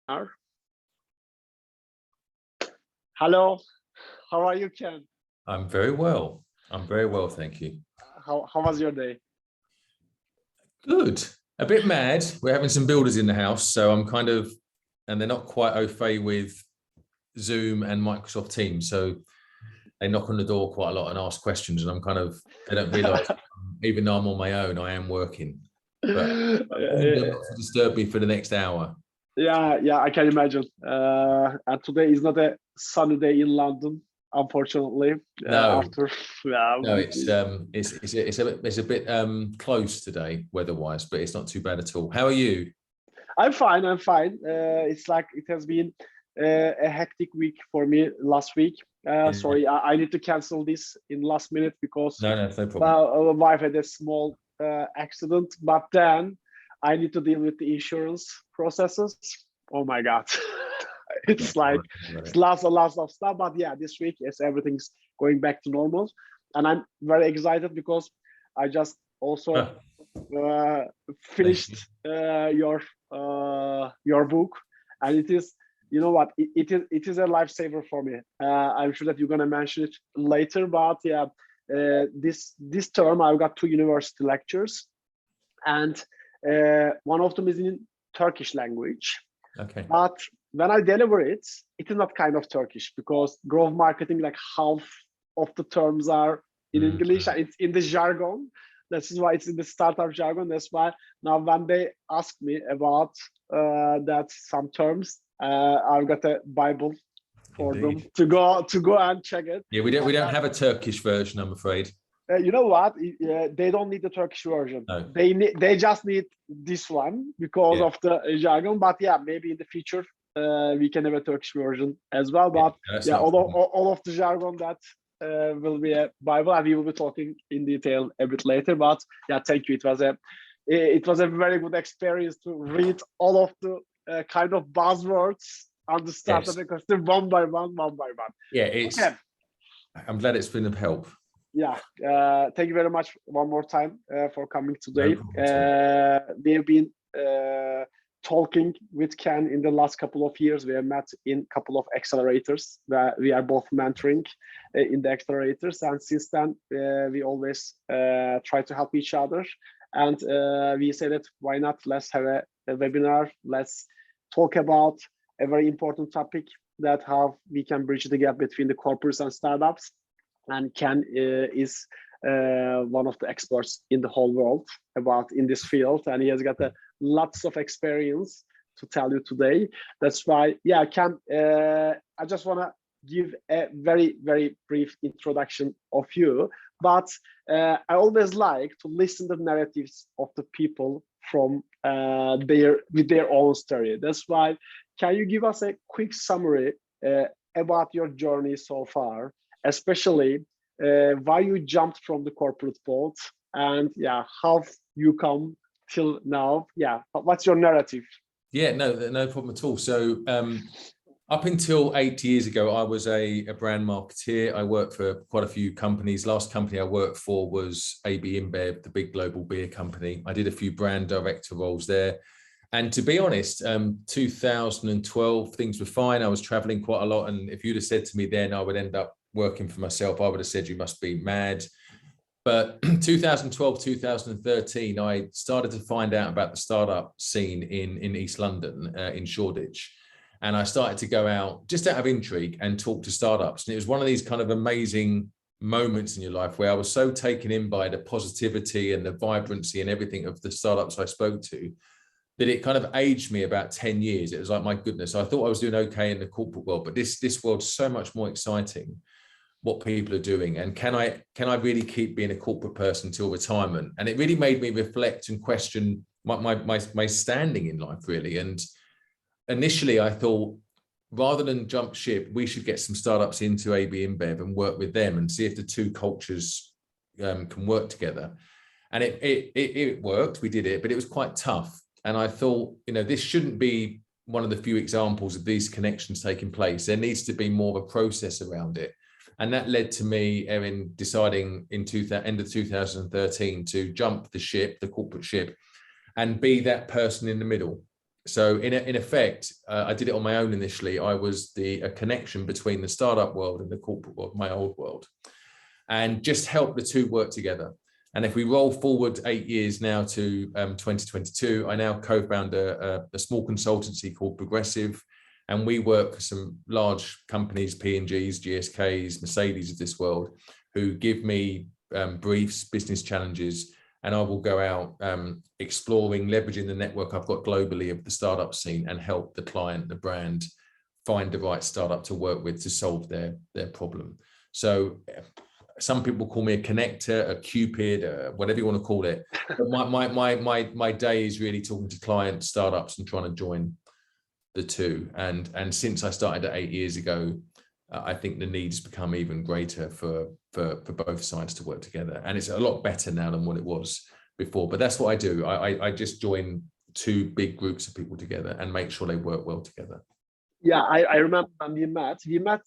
webinar. Hello, how are you, Ken? I'm very well. I'm very well, thank you. How was your day? Good. A bit mad. We're having some builders in the house, so I'm kind of, and they're not quite au fait with Zoom and Microsoft Teams, so they knock on the door quite a lot and ask questions, and I'm kind of, they don't realise, even though I'm on my own, I am working. But not to disturb me for the next hour. Yeah, I can imagine. And today is not a sunny day in London, unfortunately. No, No, it's a bit close today weather-wise, but it's not too bad at all. How are you? I'm fine. It's like it has been a hectic week for me last week. Sorry, I need to cancel this in last minute because no problem. Our wife had a small accident, but then I need to deal with the insurance processes. Oh my God. It's like it's lots of stuff, but yeah, this week yes, everything's going back to normal, and I'm very excited because I just also finished your book, and it is, you know what, it is a lifesaver for me. I'm sure that you're gonna mention it later, but yeah, this term I've got 2 university lectures, and one of them is in Turkish language. Okay. But when I deliver it, it is not kind of Turkish, because growth marketing, like half of the terms are in English, and it's in the jargon. This is why it's in the startup jargon. That's why now when they ask me about that some terms, I've got a Bible for them to go and check it. Yeah, we don't have a Turkish version, I'm afraid. You know what? They don't need the Turkish version. No. They just need this one because of the jargon. But yeah, maybe in the future we can have a Turkish version as well. But yeah, all of the jargon that will be a Bible, and we will be talking in detail a bit later. But yeah, thank you. It was a very good experience to read all of the kind of buzzwords on the start of the question one by one. Yeah, it's. Okay. I'm glad it's been of help. Yeah, thank you very much one more time for coming today. We have been talking with Ken in the last couple of years. We have met in a couple of accelerators where we are both mentoring in the accelerators, and since then we always try to help each other, and we say that why not, let's have a webinar, let's talk about a very important topic, that how we can bridge the gap between the corporates and startups. And Ken is one of the experts in the whole world in this field, and he has got lots of experience to tell you today. That's why, yeah, Ken, I just want to give a very, very brief introduction of you, but I always like to listen to the narratives of the people from with their own story. That's why, can you give us a quick summary about your journey so far? Especially why you jumped from the corporate world, and yeah, how you come till now. Yeah, what's your narrative? Yeah, no problem at all. So up until 8 years ago, I was a brand marketeer. I worked for quite a few companies. Last company I worked for was ABInBev, the big global beer company. I did a few brand director roles there. And to be honest, 2012, things were fine. I was traveling quite a lot. And if you'd have said to me then I would end up working for myself, I would have said you must be mad. But 2012, 2013, I started to find out about the startup scene in East London, in Shoreditch. And I started to go out just out of intrigue and talk to startups. And it was one of these kind of amazing moments in your life where I was so taken in by the positivity and the vibrancy and everything of the startups I spoke to, that it kind of aged me about 10 years. It was like, my goodness, I thought I was doing okay in the corporate world, but this world's so much more exciting, what people are doing. And can I really keep being a corporate person till retirement? And it really made me reflect and question my standing in life, really. And initially I thought, rather than jump ship, we should get some startups into ABInBev and work with them and see if the two cultures can work together. And it worked, we did it, but it was quite tough. And I thought, this shouldn't be one of the few examples of these connections taking place. There needs to be more of a process around it. And that led to me, Eren, deciding in end of 2013 to jump the ship, the corporate ship, and be that person in the middle. So in effect, I did it on my own initially. I was a connection between the startup world and the corporate world, my old world, and just help the two work together. And if we roll forward 8 years now to 2022, I now co-found a small consultancy called Progressive, and we work for some large companies, P&Gs, GSKs, Mercedes of this world, who give me briefs, business challenges, and I will go out exploring, leveraging the network I've got globally of the startup scene and help the client, the brand, find the right startup to work with to solve their problem. So some people call me a connector, a cupid, whatever you want to call it. But my day is really talking to clients, startups, and trying to join the two. And since I started 8 years ago, I think the needs become even greater for both sides to work together. And it's a lot better now than what it was before. But that's what I do. I just join two big groups of people together and make sure they work well together. Yeah, I remember when we met. We met,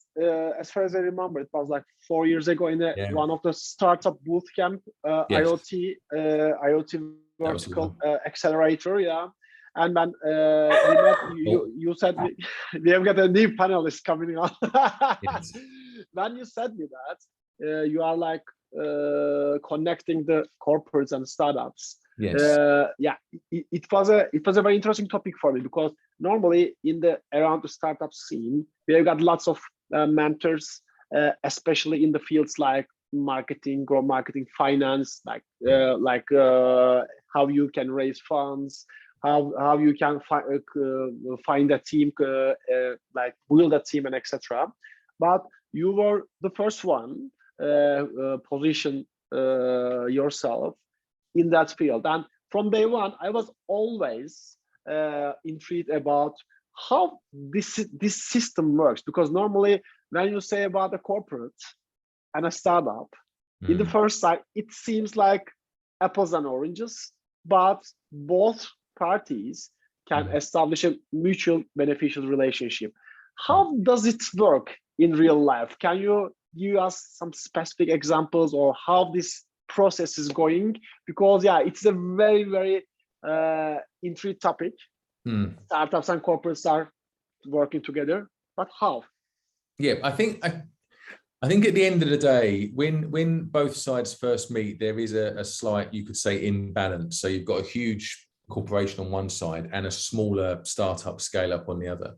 as far as I remember, it was like 4 years ago in one of the startup boot camp, Yes. IoT vertical accelerator. Yeah. And when we met, you said we have got a new panelist coming on. Yes. When you said me that you are like connecting the corporates and startups. Yes. Yeah, it was a very interesting topic for me, because normally around the startup scene, we have got lots of mentors, especially in the fields like marketing, growth marketing, finance, like how you can raise funds, how you can find a team, like build a team, and etc. But you were the first one position yourself in that field, and from day one, I was always intrigued about how this system works, because normally when you say about a corporate and a startup, in the first sight, it seems like apples and oranges, but both parties can establish a mutual beneficial relationship. How does it work in real life? Can you give us some specific examples or how this process is going? Because yeah, it's a very, very intriguing topic. Startups and corporates are working together, but how? Yeah, I think at the end of the day, when both sides first meet, there is a slight, you could say, imbalance. So you've got a huge corporation on one side and a smaller startup scale up on the other.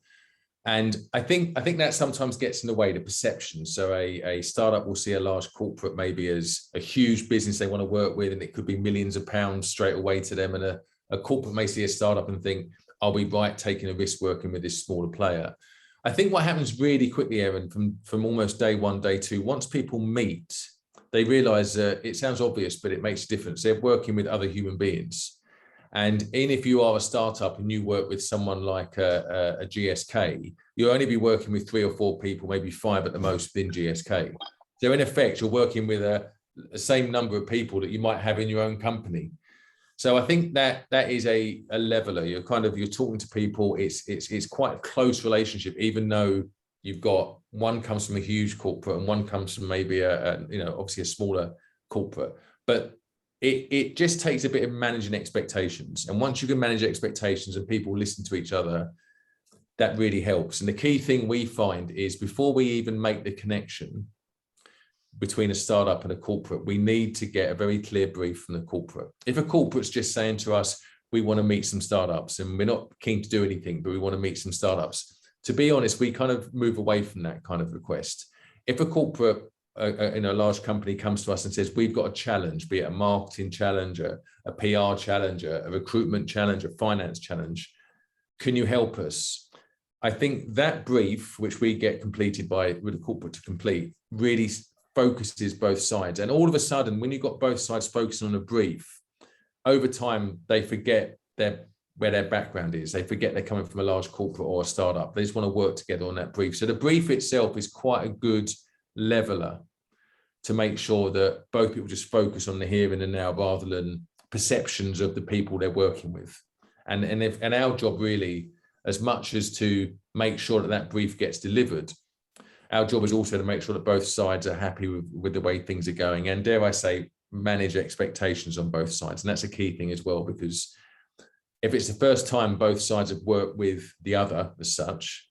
And I think that sometimes gets in the way, the perception. So a startup will see a large corporate maybe as a huge business they want to work with, and it could be millions of pounds straight away to them. And a corporate may see a startup and think, are we right taking a risk working with this smaller player? I think what happens really quickly, Eren, from almost day one, day two, once people meet, they realize that it sounds obvious, but it makes a difference. They're working with other human beings. And if you are a startup and you work with someone like a GSK, you'll only be working with 3 or 4 people, maybe 5 at the most within GSK. So in effect, you're working with the same number of people that you might have in your own company. So I think that is a leveler. You're talking to people. It's quite a close relationship, even though you've got one comes from a huge corporate and one comes from maybe obviously a smaller corporate. But it just takes a bit of managing expectations. And once you can manage expectations and people listen to each other, that really helps. And the key thing we find is before we even make the connection between a startup and a corporate, we need to get a very clear brief from the corporate. If a corporate's just saying to us, we want to meet some startups and we're not keen to do anything, but we want to meet some startups, to be honest, we kind of move away from that kind of request. If a corporate in a large company comes to us and says, we've got a challenge, be it a marketing challenge, a PR challenge, a recruitment challenge, a finance challenge, can you help us? I think that brief, which we get completed with a corporate to complete, really focuses both sides. And all of a sudden, when you've got both sides focusing on a brief, over time, they forget where their background is. They forget they're coming from a large corporate or a startup. They just want to work together on that brief. So the brief itself is quite a good leveler to make sure that both people just focus on the here and the now rather than perceptions of the people they're working with. And our job really, as much as to make sure that brief gets delivered, our job is also to make sure that both sides are happy with the way things are going. And dare I say, manage expectations on both sides. And that's a key thing as well, because if it's the first time both sides have worked with the other as such,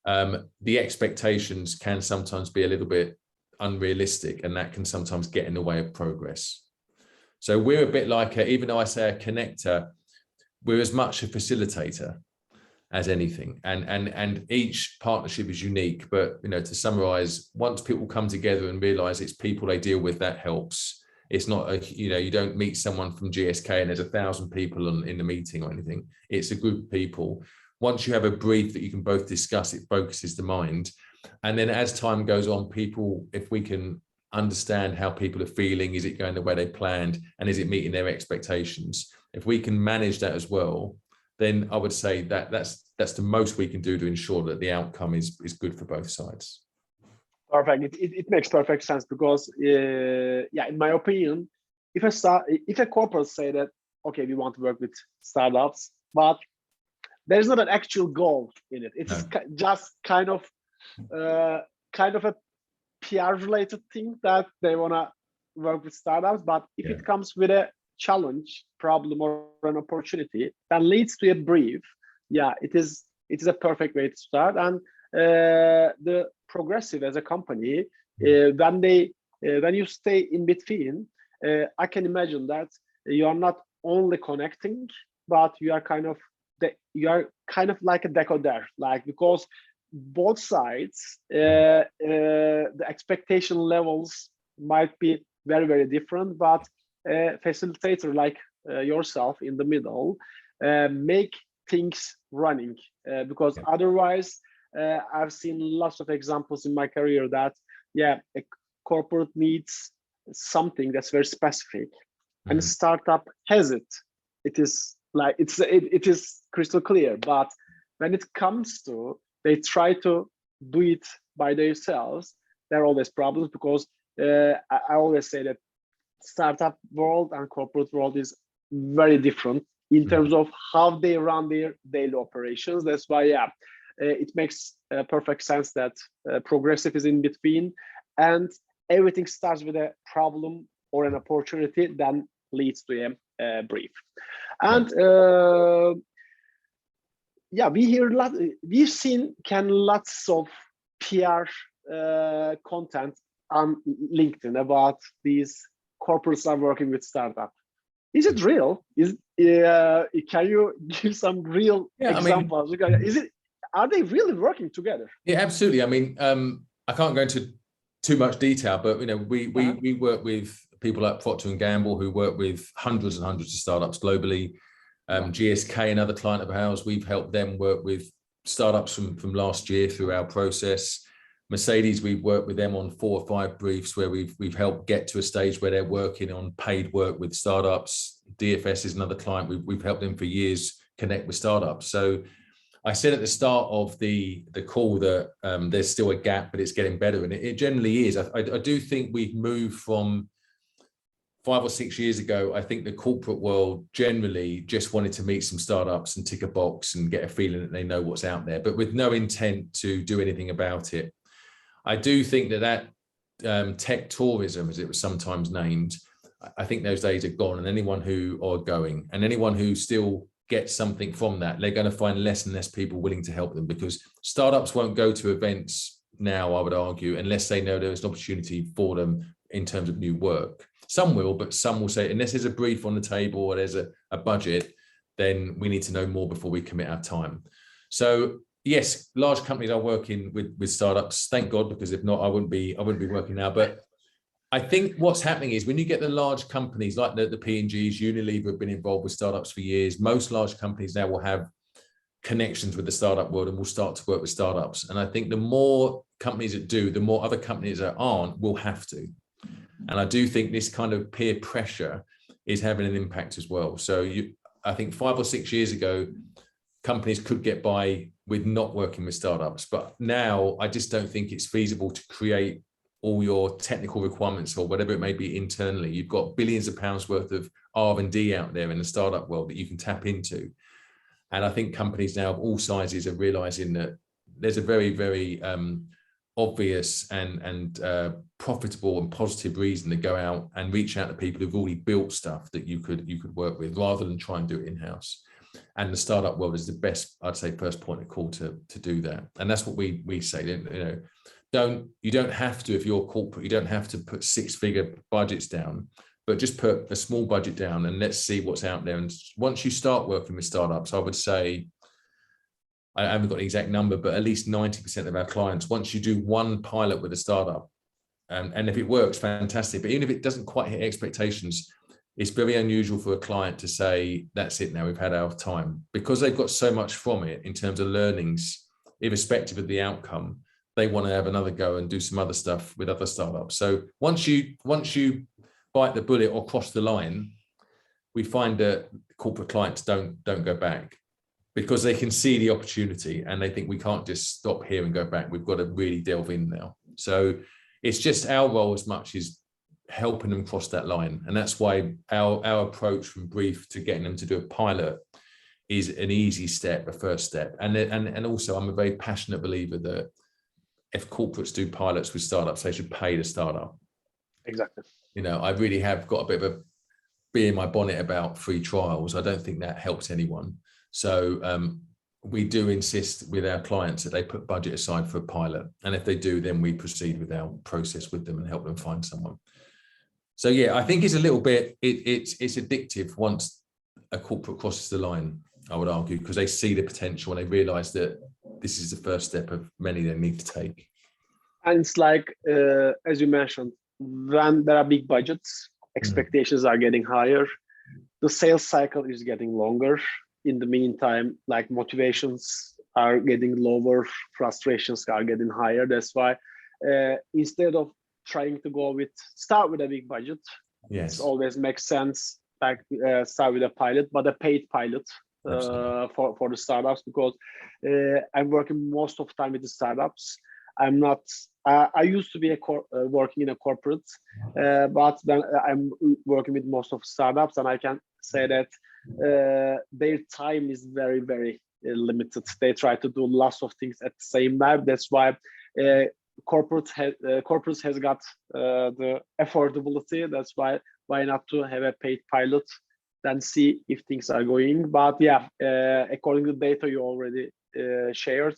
the expectations can sometimes be a little bit unrealistic, and that can sometimes get in the way of progress. So we're a bit like, even though I say a connector, we're as much a facilitator as anything. And each partnership is unique, but, you know, to summarize, once people come together and realize it's people they deal with, that helps. It's not a, you know, you don't meet someone from GSK and there's 1,000 people in the meeting or anything. It's a group of people. Once you have a brief that you can both discuss, it focuses the mind. And then as time goes on, people, if we can understand how people are feeling, is it going the way they planned, and is it meeting their expectations? If we can manage that as well, then I would say that that's the most we can do to ensure that the outcome is good for both sides. Perfect. It makes perfect sense, because yeah, in my opinion, if a corporate say that, okay, we want to work with startups, but there's not an actual goal in it. It's just kind of a PR related thing that they want to work with startups. But if it comes with a challenge, problem, or an opportunity that leads to a brief, yeah, it is a perfect way to start. And the Progressive as a company, when you stay in between, I can imagine that you are not only connecting, but you are kind of like a decoder, like, because both sides, the expectation levels might be very, very different, but facilitator like yourself in the middle make things running, because otherwise I've seen lots of examples in my career that a corporate needs something that's very specific, and a startup has it. It is like it is crystal clear, but when it comes to they try to do it by themselves, there are always problems, because I always say that startup world and corporate world is very different in terms of how they run their daily operations. That's why it makes perfect sense that Progressive is in between, and everything starts with a problem or an opportunity, then leads to a brief. And we've seen lots of PR content on LinkedIn about these corporates are working with startup. Is it real? Can you give some real examples? I mean, are they really working together? Yeah, absolutely. I mean, I can't go into too much detail, but you know, we work with people like Procter & Gamble, who work with hundreds and hundreds of startups globally. GSK, another client of ours, we've helped them work with startups from last year through our process. Mercedes, we've worked with them on 4 or 5 briefs where we've helped get to a stage where they're working on paid work with startups. DFS is another client. We've helped them for years connect with startups. So I said at the start of the call that there's still a gap, but it's getting better, and it generally is. I do think we've moved from 5 or 6 years ago. I think the corporate world generally just wanted to meet some startups and tick a box and get a feeling that they know what's out there, but with no intent to do anything about it. I do think that tech tourism, as it was sometimes named, I think those days are gone, and anyone who are going, and anyone who still gets something from that, they're going to find less and less people willing to help them, because startups won't go to events now, I would argue, unless they know there's an opportunity for them in terms of new work. Some will, but some will say, unless there's a brief on the table or there's a budget, then we need to know more before we commit our time. So yes, large companies are working with startups, thank God, because if not, I wouldn't be working now. But I think what's happening is when you get the large companies like the P&Gs, Unilever have been involved with startups for years. Most large companies now will have connections with the startup world and will start to work with startups. And I think the more companies that do, the more other companies that aren't will have to. And I do think this kind of peer pressure is having an impact as well. So I think 5 or 6 years ago, companies could get by with not working with startups. But now I just don't think it's feasible to create all your technical requirements or whatever it may be internally. You've got billions of pounds worth of R&D out there in the startup world that you can tap into. And I think companies now of all sizes are realizing that there's a very, very obvious and profitable and positive reason to go out and reach out to people who've already built stuff that you could work with, rather than try and do it in-house. And the startup world is the best, I'd say, first point of call to do that. And that's what we say. You don't have to, if you're corporate, you don't have to put 6-figure budgets down, but just put a small budget down and let's see what's out there. And once you start working with startups, I would say, I haven't got an exact number, but at least 90% of our clients, once you do one pilot with a startup, and if it works, fantastic. But even if it doesn't quite hit expectations, it's very unusual for a client to say, that's it now, we've had our time. Because they've got so much from it in terms of learnings, irrespective of the outcome, they want to have another go and do some other stuff with other startups. So once you bite the bullet or cross the line, we find that corporate clients don't go back because they can see the opportunity and they think we can't just stop here and go back. We've got to really delve in now. So it's just our role as much as helping them cross that line. And that's why our approach from brief to getting them to do a pilot is an easy step, a first step. And also I'm a very passionate believer that if corporates do pilots with startups, they should pay the startup. Exactly. I really have got a bit of a bee in my bonnet about free trials. I don't think that helps anyone. So we do insist with our clients that they put budget aside for a pilot. And if they do, then we proceed with our process with them and help them find someone. So yeah, I think it's a little bit, it's addictive once a corporate crosses the line, I would argue, because they see the potential and they realize that this is the first step of many they need to take. And it's like, as you mentioned, when there are big budgets, expectations are getting higher, the sales cycle is getting longer. In the meantime, like motivations are getting lower, frustrations are getting higher. That's why instead of trying to start with a big budget, yes, it always makes sense, like start with a pilot, but a paid pilot for the startups, because I'm working most of the time with the startups. I'm not, I used to be working in a corporate, but then I'm working with most of startups, and I can say that their time is very, very limited. They try to do lots of things at the same time. That's why corporates has got the affordability. That's why not to have a paid pilot, then see if things are going. But yeah, according to the data you already shared,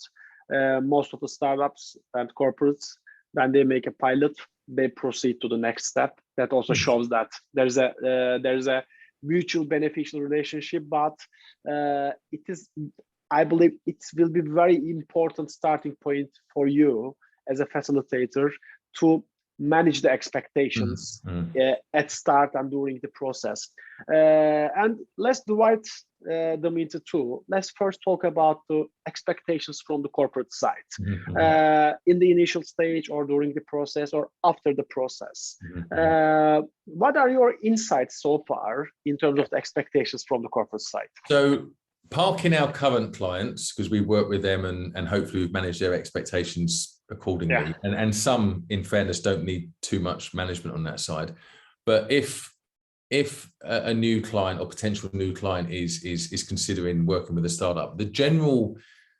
most of the startups and corporates, when they make a pilot, they proceed to the next step. That also shows that there's a mutual beneficial relationship, but I believe it will be very important starting point for you as a facilitator to manage the expectations at start and during the process. And let's divide them into two. Let's first talk about the expectations from the corporate side, in the initial stage or during the process or after the process. What are your insights so far in terms of the expectations from the corporate side? So parking our current clients, because we work with them and hopefully we've managed their expectations accordingly. Yeah. And some, in fairness, don't need too much management on that side. But if a new client or potential new client is considering working with a startup,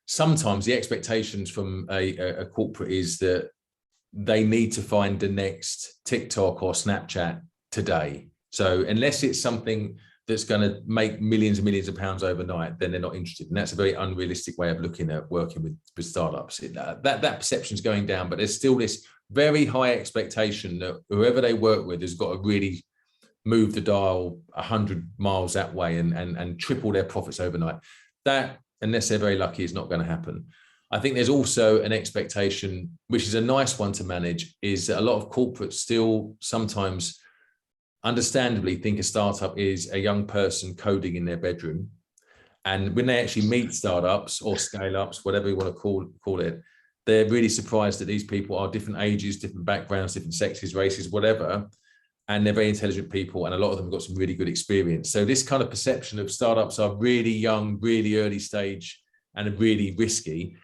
sometimes the expectations from a corporate is that they need to find the next TikTok or Snapchat today. So unless it's something that's going to make millions and millions of pounds overnight, then they're not interested. And that's a very unrealistic way of looking at working with startups. That perception is going down, but there's still this very high expectation that whoever they work with has got to really move the dial 100 miles that way and triple their profits overnight. That, unless they're very lucky, is not going to happen. I think there's also an expectation, which is a nice one to manage, is that a lot of corporates still sometimes understandably think a startup is a young person coding in their bedroom. And when they actually meet startups or scale-ups, whatever you want to call it, they're really surprised that these people are different ages, different backgrounds, different sexes, races, whatever. And they're very intelligent people, and a lot of them have got some really good experience. So this kind of perception of startups are really young, really early stage, and really risky.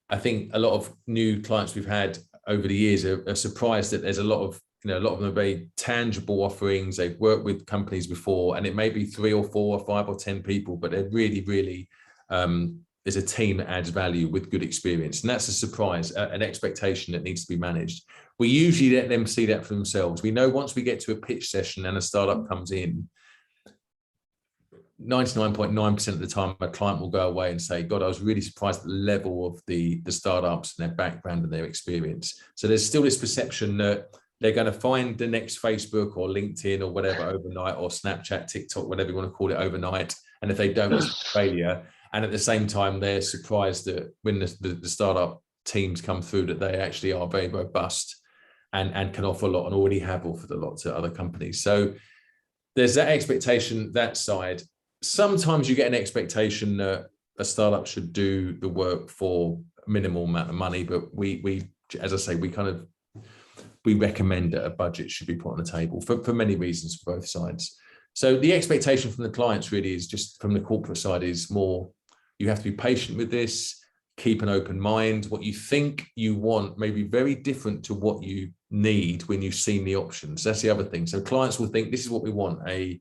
I think a lot of new clients we've had over the years are surprised that there's a lot of them are very tangible offerings. They've worked with companies before, and it may be 3 or 4 or 5 or 10 people, but they're really, really, there's a team that adds value with good experience. And that's a surprise, an expectation that needs to be managed. We usually let them see that for themselves. We know once we get to a pitch session and a startup comes in, 99.9% of the time, a client will go away and say, God, I was really surprised at the level of the startups and their background and their experience. So there's still this perception that they're going to find the next Facebook or LinkedIn or whatever overnight, or Snapchat, TikTok, whatever you want to call it, overnight. And if they don't, it's a failure. And at the same time, they're surprised that when the startup teams come through, that they actually are very robust and can offer a lot, and already have offered a lot to other companies. So there's that expectation, that side. Sometimes you get an expectation that a startup should do the work for a minimal amount of money, but we as I say, we recommend that a budget should be put on the table for many reasons for both sides. So the expectation from the clients really is just from the corporate side is more, you have to be patient with this, keep an open mind. What you think you want may be very different to what you need when you've seen the options. That's the other thing. So clients will think, this is what we want, a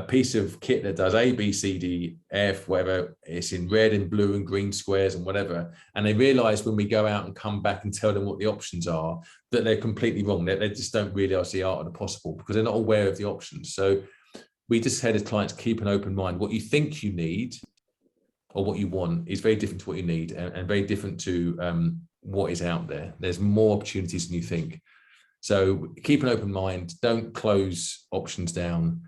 piece of kit that does A, B, C, D, F, whatever. It's in red and blue and green squares and whatever. And they realize when we go out and come back and tell them what the options are, that they're completely wrong. They just don't realize the art of the possible because they're not aware of the options. So we just had as clients, keep an open mind. What you think you need or what you want is very different to what you need, and very different to what is out there. There's more opportunities than you think. So keep an open mind. Don't close options down.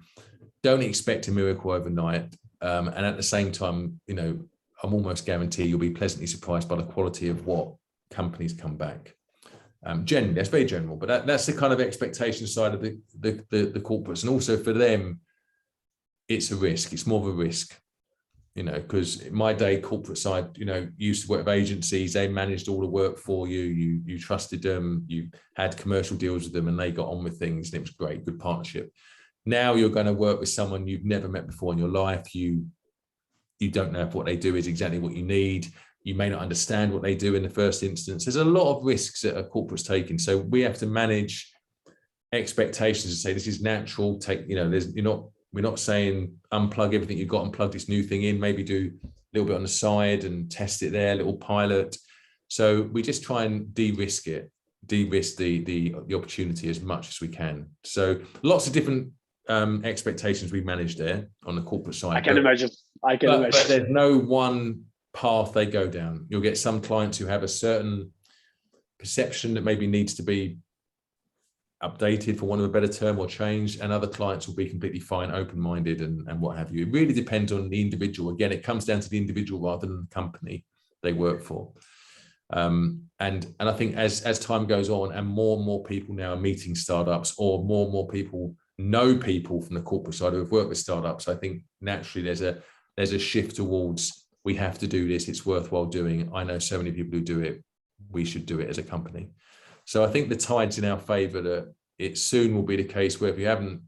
Don't expect a miracle overnight. And at the same time, I'm almost guarantee you'll be pleasantly surprised by the quality of what companies come back. Generally, that's very general, but that's the kind of expectation side of the corporates. And also for them, it's a risk. It's more of a risk, because in my day, corporate side, used to work with agencies. They managed all the work for you. You trusted them. You had commercial deals with them, and they got on with things. And it was great, good partnership. Now you're going to work with someone you've never met before in your life. You don't know if what they do is exactly what you need. You may not understand what they do in the first instance. There's a lot of risks that a corporate's taking. So we have to manage expectations and say, this is natural. We're not saying unplug everything you've got and plug this new thing in, maybe do a little bit on the side and test it there, a little pilot. So we just try and de-risk the opportunity as much as we can. So lots of different expectations we manage there on the corporate side. I can imagine. But there's no one path they go down. You'll get some clients who have a certain perception that maybe needs to be updated, for want of a better term, or changed, and other clients will be completely fine, open-minded and what have you. It really depends on the individual. Again, it comes down to the individual rather than the company they work for. And I think as time goes on and more people now are meeting startups, or more people know people from the corporate side who have worked with startups, I think naturally there's a shift towards, we have to do this, it's worthwhile doing. I know so many people who do it, we should do it as a company. So I think the tide's in our favor that it soon will be the case where if you haven't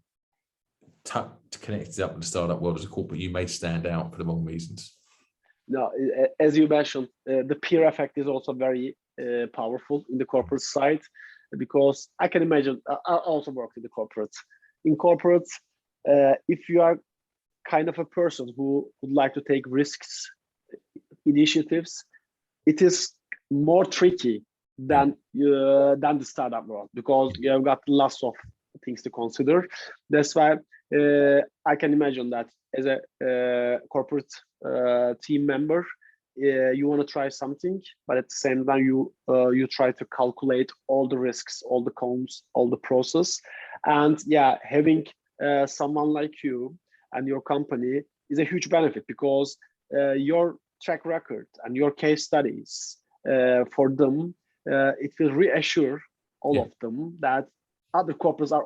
connected up with the startup world as a corporate, you may stand out for the wrong reasons. No, as you mentioned, the peer effect is also very powerful in the corporate side, because I can imagine, I also worked in the corporate. In corporate, if you are kind of a person who would like to take risks, initiatives, it is more tricky than the startup world, because you have got lots of things to consider. That's why I can imagine that as a corporate team member, you want to try something, but at the same time you try to calculate all the risks, all the cons, all the process. And having someone like you and your company is a huge benefit, because your track record and your case studies for them, it will reassure all of them that other corporates are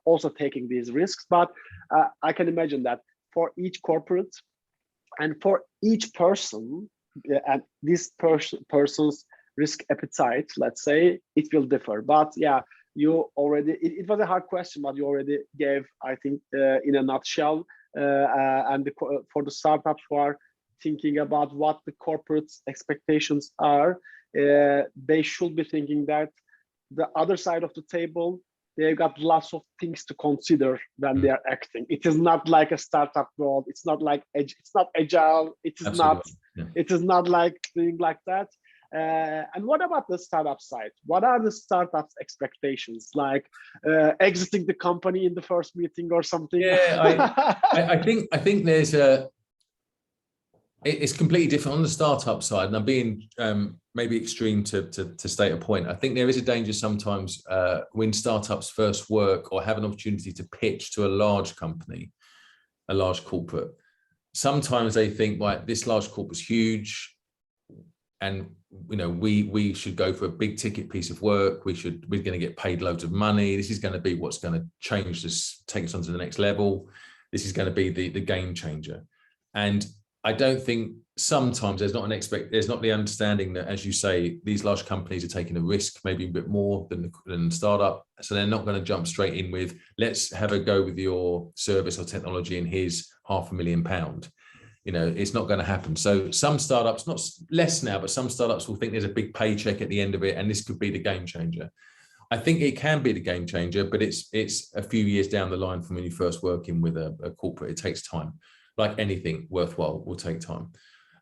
also taking these risks. But I can imagine that for each corporate and for each person, and this person's risk appetite, let's say, it will differ. But you already, it was a hard question, but you already gave, I think, in a nutshell. And for the startups who are thinking about what the corporate expectations are, they should be thinking that the other side of the table, they've got lots of things to consider when they are acting. It is not like a startup world. It's not like it's not agile. It is Absolutely. Not. Yeah. It is not like doing like that. And what about the startup side? What are the startups' expectations? Like exiting the company in the first meeting or something? Yeah, I think there's it's completely different on the startup side, and I'm being maybe extreme to state a point. I think there is a danger sometimes when startups first work or have an opportunity to pitch to a large company, a large corporate. Sometimes they think, right, this large corporate's huge, and we should go for a big ticket piece of work. We're going to get paid loads of money. This is going to be what's going to change this, take us on to the next level. This is going to be the game changer. And I don't think sometimes there's not the understanding that, as you say, these large companies are taking a risk, maybe a bit more than the startup. So they're not going to jump straight in with, let's have a go with your service or technology and here's £500,000. It's not going to happen. So some startups, not less now, but some startups will think there's a big paycheck at the end of it, and this could be the game changer. I think it can be the game changer, but it's a few years down the line from when you first work in with a corporate. It takes time. Like anything worthwhile will take time.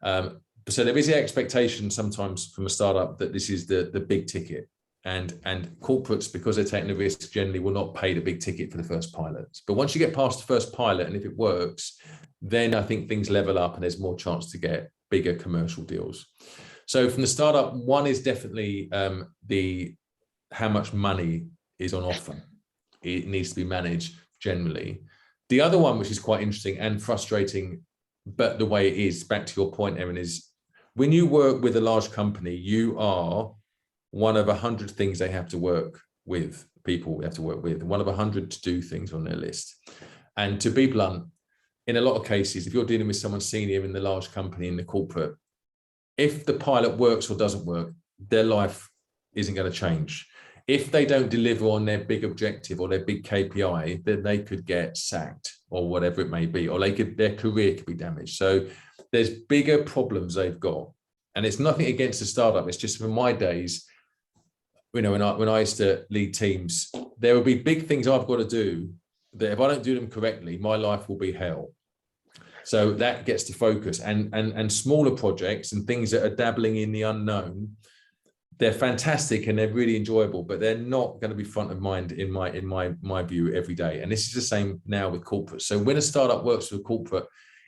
So there is the expectation sometimes from a startup that this is the big ticket, and corporates, because they're taking the risk, generally will not pay the big ticket for the first pilots. But once you get past the first pilot, and if it works, then I think things level up and there's more chance to get bigger commercial deals. So from the startup, one is definitely how much money is on offer. It needs to be managed generally. The other one, which is quite interesting and frustrating, but the way it is, back to your point, Eren, is when you work with a large company, you are one of 100 things they have to work with, people they have to work with, one of 100 to-do things on their list. And to be blunt, in a lot of cases, if you're dealing with someone senior in the large company, in the corporate, if the pilot works or doesn't work, their life isn't going to change. If they don't deliver on their big objective or their big KPI, then they could get sacked or whatever it may be, or their career could be damaged. So there's bigger problems they've got. And it's nothing against a startup. It's just from my days, when I used to lead teams, there will be big things I've got to do that if I don't do them correctly, my life will be hell. So that gets to focus, and smaller projects and things that are dabbling in the unknown, they're fantastic and they're really enjoyable, but they're not going to be front of mind in my view every day. And this is the same now with corporate. So when a startup works with a corporate,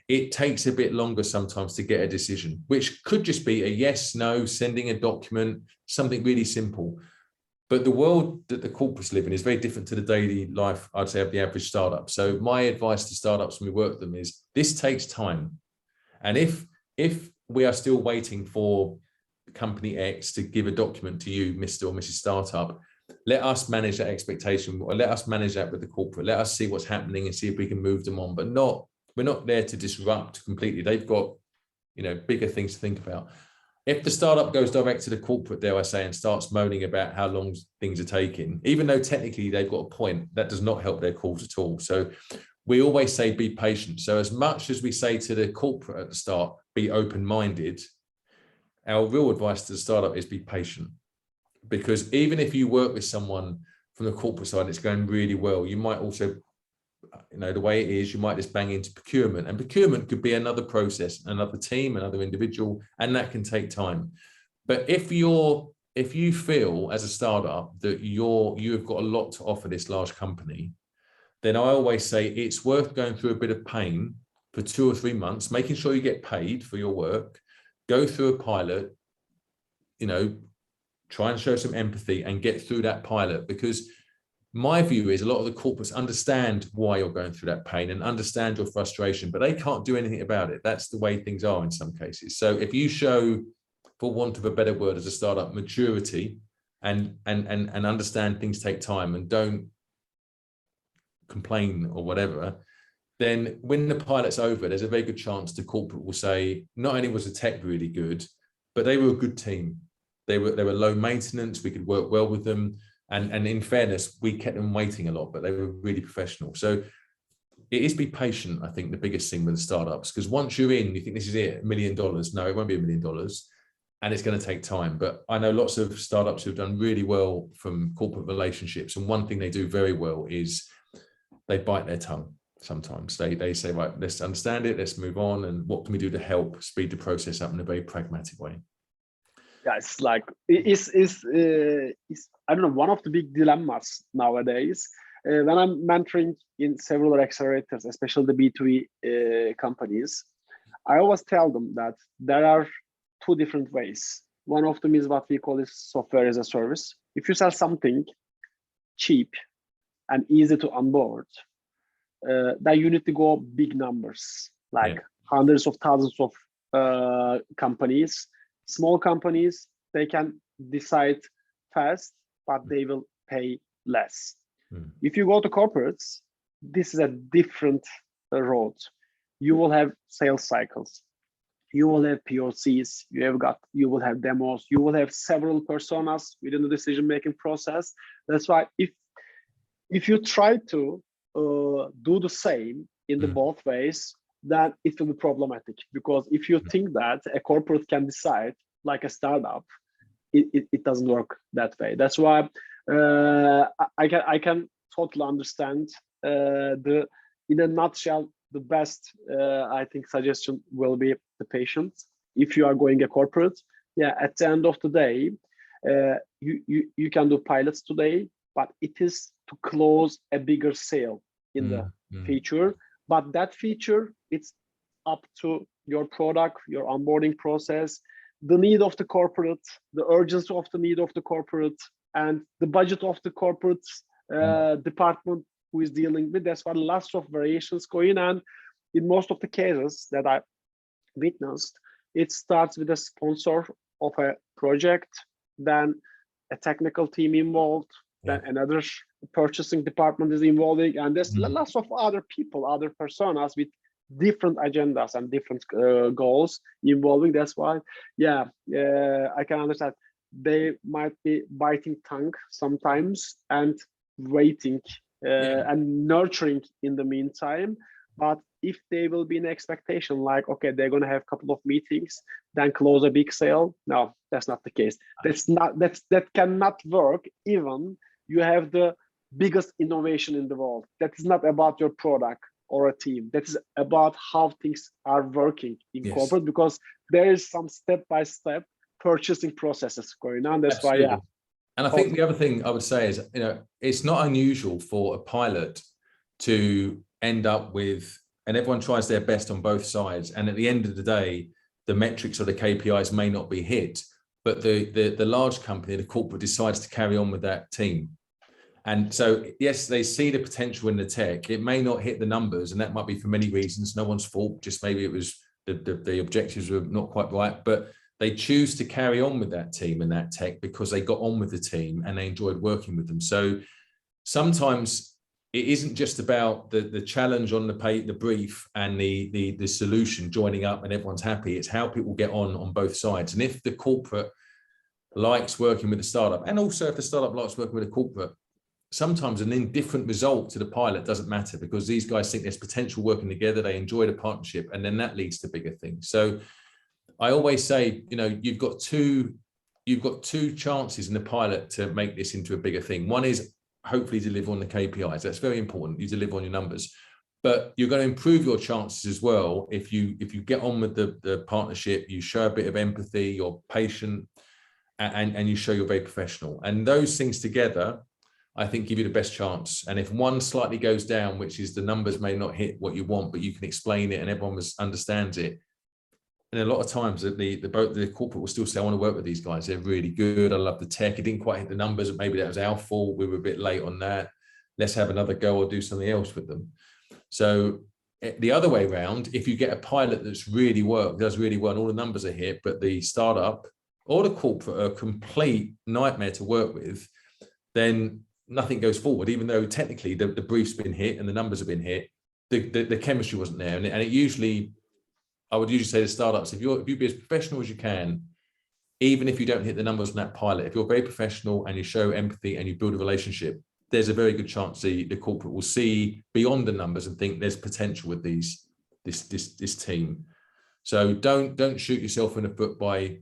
it takes a bit longer sometimes to get a decision, which could just be a yes, no, sending a document, something really simple. But the world that the corporates live in is very different to the daily life, I'd say, of the average startup. So my advice to startups when we work with them is this takes time. And if we are still waiting for company X to give a document to you, Mr. or Mrs. Startup, let us manage that expectation, or let us manage that with the corporate. Let us see what's happening and see if we can move them on. But we're not there to disrupt completely. They've got, bigger things to think about. If the startup goes direct to the corporate, dare I say, and starts moaning about how long things are taking, even though technically they've got a point, that does not help their cause at all. So we always say be patient. So as much as we say to the corporate at the start, be open-minded, our real advice to the startup is be patient. Because even if you work with someone from the corporate side, it's going really well, you might also, the way it is, you might just bang into procurement, and procurement could be another process, another team, another individual, and that can take time. But if you feel as a startup that you've got a lot to offer this large company, then I always say it's worth going through a bit of pain for 2 or 3 months, making sure you get paid for your work, go through a pilot, try and show some empathy and get through that pilot. Because my view is a lot of the corporates understand why you're going through that pain and understand your frustration, but they can't do anything about it. That's the way things are in some cases. So if you show, for want of a better word, as a startup, maturity and understand things take time and don't complain or whatever, then when the pilot's over, there's a very good chance the corporate will say, not only was the tech really good, but they were a good team. They were low maintenance. We could work well with them. And in fairness, we kept them waiting a lot, but they were really professional. So it is be patient, I think, the biggest thing with the startups, because once you're in, you think this is it, $1 million. No, it won't be $1 million. And it's going to take time. But I know lots of startups who've done really well from corporate relationships. And one thing they do very well is they bite their tongue. Sometimes they say, right, let's understand it, let's move on, and what can we do to help speed the process up in a very pragmatic way. Yeah, it's like it's I don't know, one of the big dilemmas nowadays. When I'm mentoring in several accelerators, especially the B2B companies, I always tell them that there are two different ways. One of them is what we call is software as a service. If you sell something cheap and easy to onboard, then you need to go big numbers, like hundreds of thousands of companies. Small companies, they can decide fast, but they will pay less. If you go to corporates, this is a different road. You will have sales cycles, you will have POCs, you will have demos, you will have several personas within the decision-making process. That's why if you try to do the same in the both ways, then it will be problematic. Because if you think that a corporate can decide like a startup, it doesn't work that way. That's why I can totally understand in a nutshell, the best I think suggestion will be the patience. If you are going a corporate, at the end of the day, you can do pilots today, but it is to close a bigger sale in the future. But that feature, it's up to your product, your onboarding process, the need of the corporate, the urgency of the need of the corporate, and the budget of the corporate department who is dealing with. That's why lots of variations go in. And in most of the cases that I witnessed, it starts with a sponsor of a project, then a technical team involved, then another purchasing department is involving, and there's lots of other people, other personas with different agendas and different goals involving. That's why, I can understand they might be biting tongue sometimes and waiting and nurturing in the meantime. But if they will be an expectation like, okay, they're going to have a couple of meetings, then close a big sale. No, that's not the case. That cannot work. Even you have the biggest innovation in the world. That is not about your product or a team. That is about how things are working in corporate, because there is some step-by-step purchasing processes going on. That's Absolutely. why, And I think the other thing I would say is, it's not unusual for a pilot to end up with, and everyone tries their best on both sides, and at the end of the day, the metrics or the KPIs may not be hit, but the large company, the corporate, decides to carry on with that team. And so, yes, they see the potential in the tech. It may not hit the numbers, and that might be for many reasons. No one's fault. Just maybe it was the objectives were not quite right, but they choose to carry on with that team and that tech because they got on with the team and they enjoyed working with them. So sometimes it isn't just about the challenge on the brief and the solution joining up and everyone's happy. It's how people get on both sides. And if the corporate likes working with the startup, and also if the startup likes working with a corporate, sometimes an indifferent result to the pilot doesn't matter, because these guys think there's potential working together. They enjoy the partnership, and then that leads to bigger things. So I always say, you've got two chances in the pilot to make this into a bigger thing. One is hopefully deliver on the KPIs. That's very important. You deliver on your numbers, but you're going to improve your chances as well if you get on with the partnership. You show a bit of empathy, you're patient, and you show you're very professional. And those things together, I think, give you the best chance. And if one slightly goes down, which is the numbers may not hit what you want, but you can explain it and everyone understands it. And a lot of times the corporate will still say, I want to work with these guys. They're really good. I love the tech. It didn't quite hit the numbers. Maybe that was our fault. We were a bit late on that. Let's have another go or do something else with them. So the other way around, if you get a pilot that's does really well, and all the numbers are hit, but the startup or the corporate are a complete nightmare to work with, then nothing goes forward, even though technically the brief's been hit and the numbers have been hit. The chemistry wasn't there. And it usually, I would usually say to startups, if you be as professional as you can, even if you don't hit the numbers on that pilot, if you're very professional and you show empathy and you build a relationship, there's a very good chance the corporate will see beyond the numbers and think there's potential with this team. So don't shoot yourself in the foot by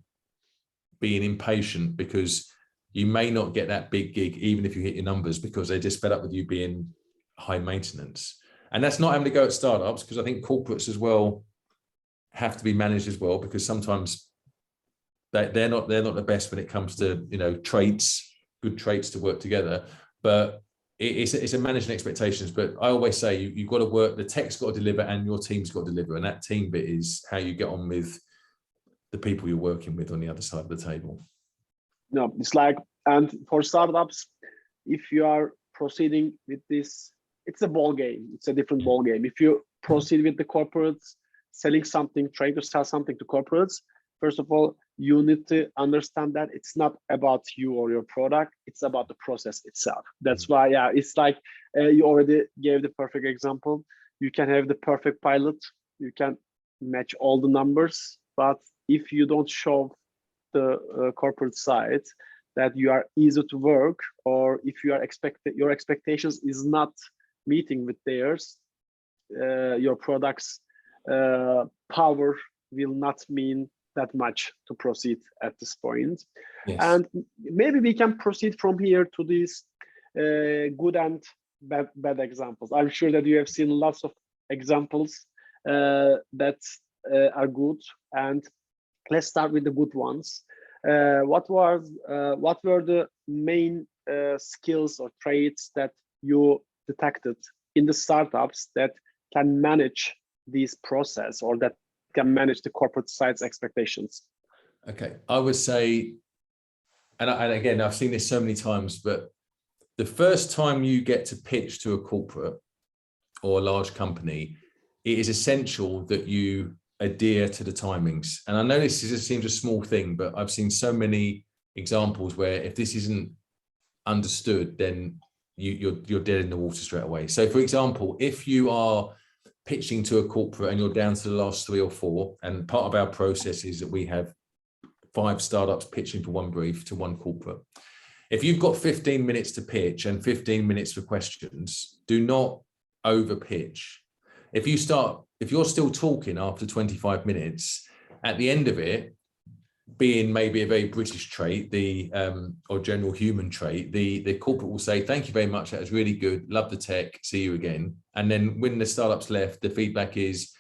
being impatient, because you may not get that big gig even if you hit your numbers, because they're just fed up with you being high maintenance. And that's not having to go at startups, because I think corporates as well have to be managed as well, because sometimes They're not the best when it comes to, you know, good traits to work together. But it's a managing expectations. But I always say you've got to work, the tech's got to deliver and your team's got to deliver. And that team bit is how you get on with the people you're working with on the other side of the table. No, it's like, and for startups, if you are proceeding with this, it's a ball game. It's a different ball game. If you proceed with the corporates, selling something, trying to sell something to corporates, first of all, you need to understand that it's not about you or your product, it's about the process itself. That's why, yeah, it's like you already gave the perfect example. You can have the perfect pilot, you can match all the numbers, but if you don't show the corporate side that you are easy to work, or if you are your expectations is not meeting with theirs, your product's power will not mean that much to proceed at this point. Yes. And maybe we can proceed from here to these good and bad examples. I'm sure that you have seen lots of examples that are good, and let's start with the good ones. What were the main skills or traits that you detected in the startups that can manage this process, or that can manage the corporate side's expectations? Okay, I would say, and again, I've seen this so many times, but the first time you get to pitch to a corporate or a large company, it is essential that you adhere to the timings. And I know this seems a small thing, but I've seen so many examples where if this isn't understood, then you're dead in the water straight away. So for example, if you are pitching to a corporate and you're down to the last 3 or 4, and part of our process is that we have 5 startups pitching for one brief to one corporate. If you've got 15 minutes to pitch and 15 minutes for questions, do not over pitch. If you're still talking after 25 minutes, at the end of it, being maybe a very British trait, or general human trait, the corporate will say, thank you very much, that was really good, love the tech, see you again. And then when the startup's left, the feedback is,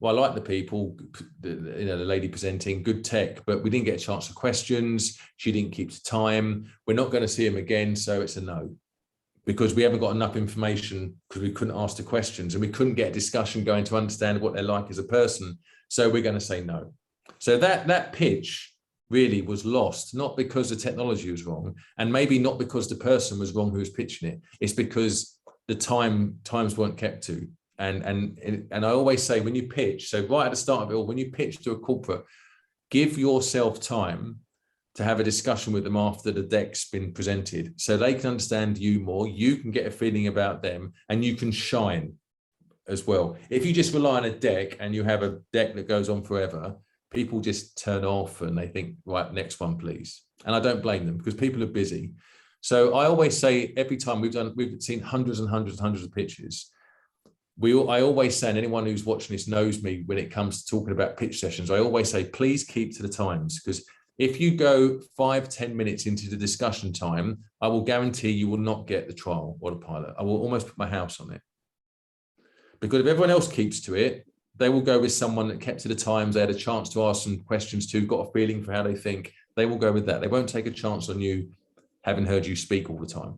well, I like the people, the lady presenting, good tech, but we didn't get a chance for questions, she didn't keep to time, we're not going to see him again, so it's a no. Because we haven't got enough information, because we couldn't ask the questions and we couldn't get a discussion going to understand what they're like as a person, so we're going to say no. So that pitch really was lost, not because the technology was wrong, and maybe not because the person was wrong who was pitching it. It's because the times weren't kept to. And I always say, when you pitch, so right at the start of it all, when you pitch to a corporate, give yourself time to have a discussion with them after the deck's been presented, so they can understand you more, you can get a feeling about them, and you can shine as well. If you just rely on a deck and you have a deck that goes on forever, people just turn off and they think, right, next one, please. And I don't blame them, because people are busy. So I always say, every time we've seen hundreds and hundreds and hundreds of pitches. I always say, and anyone who's watching this knows me when it comes to talking about pitch sessions, I always say, please keep to the times, because if you go 5-10 minutes into the discussion time, I will guarantee you will not get the trial or the pilot. I will almost put my house on it. Because if everyone else keeps to it, they will go with someone that kept to the times, they had a chance to ask some questions to, got a feeling for how they think. They will go with that. They won't take a chance on you, having heard you speak all the time.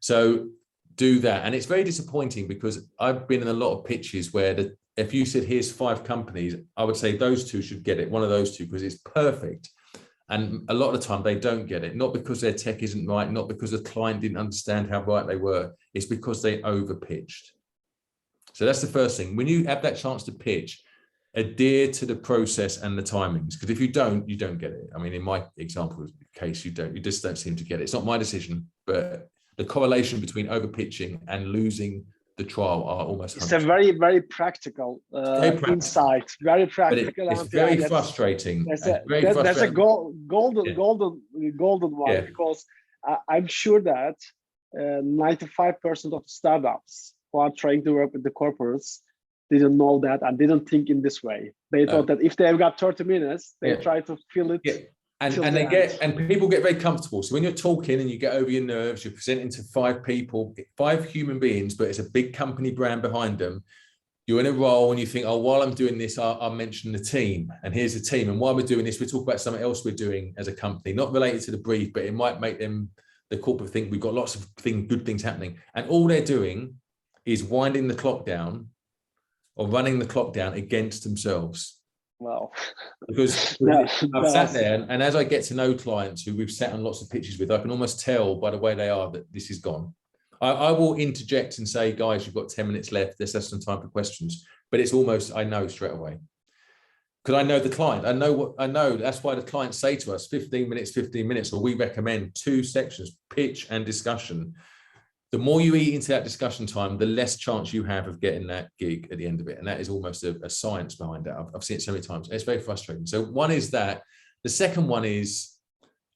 So do that. And it's very disappointing, because I've been in a lot of pitches where if you said, here's 5 companies, I would say those 2 should get it, one of those 2, because it's perfect. And a lot of the time they don't get it, not because their tech isn't right, not because the client didn't understand how right they were. It's because they over pitched. So that's the first thing. When you have that chance to pitch, adhere to the process and the timings, because if you don't get it. I mean, in my example case, you just don't seem to get it. It's not my decision, but the correlation between over pitching and losing the trial are almost 100%. It's a very, very practical insight. Very practical. It's very frustrating. That's a golden one, yeah. Because I'm sure that 95% of startups who are trying to work with the corporates didn't know that and didn't think in this way. They thought that if they've got 30 minutes, they try to fill it. Yeah. And people get very comfortable. So when you're talking and you get over your nerves, you're presenting to 5 people, 5 human beings, but it's a big company brand behind them. you're in a role and you think, oh, while I'm doing this, I'll mention the team, and here's the team. And while we're doing this, we talk about something else we're doing as a company, not related to the brief, but it might make the corporate think we've got lots of good things happening. And all they're doing is winding the clock down or running the clock down against themselves. Wow. Because I've sat there, and as I get to know clients who we've sat on lots of pitches with, I can almost tell by the way they are that this is gone. I will interject and say, guys, you've got 10 minutes left. Let's have some time for questions. But it's almost, I know straight away. Because I know the client. I know. That's why the clients say to us, 15 minutes, or we recommend 2 sections, pitch and discussion. The more you eat into that discussion time, the less chance you have of getting that gig at the end of it. And that is almost a science behind that. I've seen it so many times. It's very frustrating. So one is that. The second one is,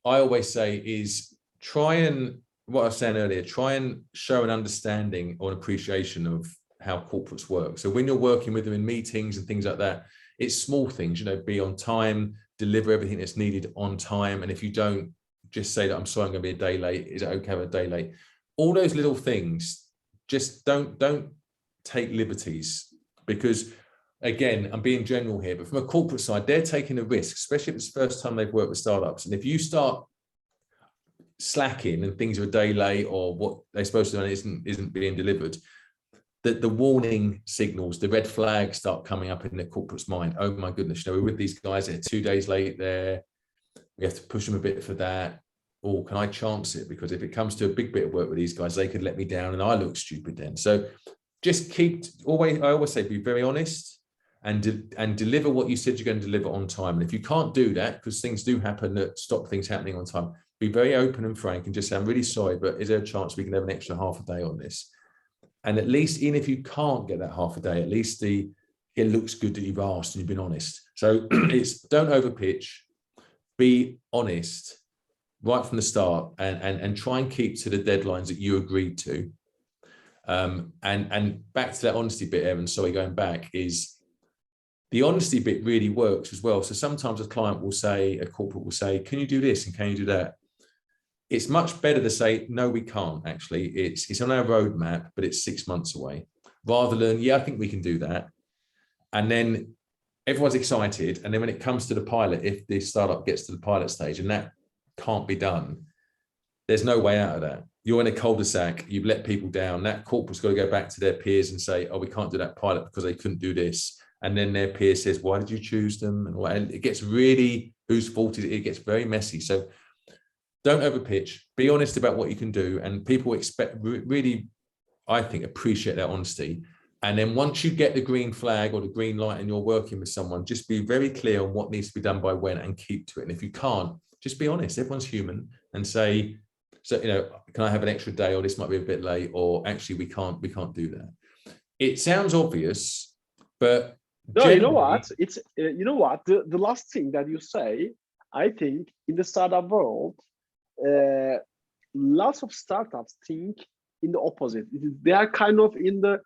I always say, is try and, what I was saying earlier, try and show an understanding or an appreciation of how corporates work. So when you're working with them in meetings and things like that, it's small things, be on time, deliver everything that's needed on time. And if you don't, just say that, I'm sorry, I'm going to be a day late. Is it okay if I'm a day late? All those little things, just don't take liberties, because again, I'm being general here, but from a corporate side, they're taking a risk, especially if it's the first time they've worked with startups. And if you start slacking and things are a day late, or what they're supposed to do isn't being delivered, the warning signals, the red flags start coming up in the corporate's mind. Oh my goodness, we're with these guys, they're 2 days late there. We have to push them a bit for that. Or can I chance it? Because if it comes to a big bit of work with these guys, they could let me down and I look stupid then. So just I always say, be very honest and deliver what you said you're going to deliver on time. And if you can't do that, because things do happen that stop things happening on time, be very open and frank and just say, I'm really sorry, but is there a chance we can have an extra half a day on this? And at least, even if you can't get that half a day, at least it looks good that you've asked and you've been honest. So it's, don't overpitch, be honest right from the start, and try and keep to the deadlines that you agreed to. And back to that honesty bit, Eren, sorry, going back, is the honesty bit really works as well. So sometimes a corporate will say, can you do this and can you do that? It's much better to say, no, we can't actually. It's on our roadmap, but it's 6 months away, rather than, yeah, I think we can do that. And then everyone's excited. And then when it comes to the pilot, if the startup gets to the pilot stage and that can't be done, there's no way out of that. You're in a cul-de-sac, you've let people down. That corporate's got to go back to their peers and say, oh, we can't do that pilot because they couldn't do this. And then their peer says, why did you choose them? And it gets really, whose fault is it? It gets very messy. So don't overpitch, be honest about what you can do. And people really, I think, appreciate that honesty. And then once you get the green flag or the green light and you're working with someone, just be very clear on what needs to be done by when and keep to it. And if you can't, just be honest. Everyone's human, and say, so, can I have an extra day, or this might be a bit late, or actually we can't do that. It sounds obvious, but no, you know what? It's the last thing that you say, I think in the startup world, lots of startups think in the opposite. They are kind of in the